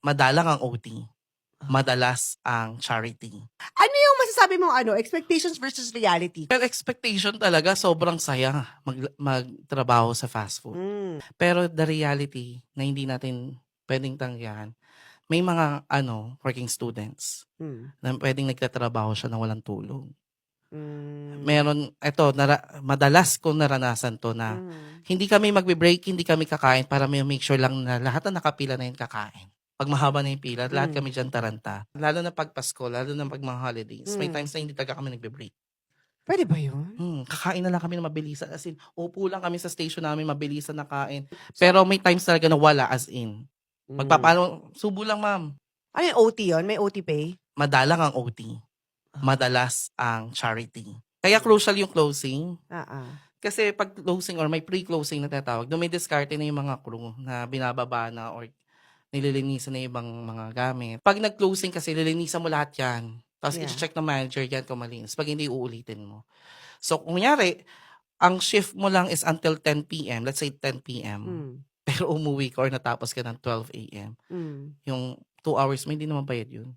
Madalang ang OT. Ah. Madalas ang charity. Ano yung masasabi mo expectations versus reality? Pero expectation talaga, sobrang saya magtrabaho sa fast food. Mm. Pero the reality na hindi natin pwedeng tanggihan, may mga working students Mm. na pwedeng nagtatrabaho siya na walang tulog. Mm. Meron, madalas kong naranasan to na hindi kami magbe-break, hindi kami kakain para may make sure lang na lahat na nakapila na yun kakain. Pag mahaba na yung pila, lahat kami dyan taranta. Lalo na pag Pasko, lalo na pag mga holidays. May times na hindi talaga kami nagbe-break. Pwede ba yun? Kakain na lang kami na mabilisan. As in, upo lang kami sa station namin, mabilisan na kain. Pero may times talaga na wala, as in. Magpapalo, subo lang ma'am. Ano yung OT yun? May OT pay? Madalang ang OT. Madalas ang charity. Kaya crucial yung closing. Kasi pag closing or may pre-closing na tatawag, doon may diskarte na yung mga crew na binababa na or nililinisan na yung ibang mga gamit. Pag nag-closing kasi, lilinisan mo lahat yan. Tapos i-check ng manager yan kung malinis. Pag hindi, uulitin mo. So, kunyari, ang shift mo lang is until 10 p.m., let's say 10 p.m., pero umuwi ka or natapos ka ng 12 a.m., yung 2 hours mo, hindi naman bayad yun.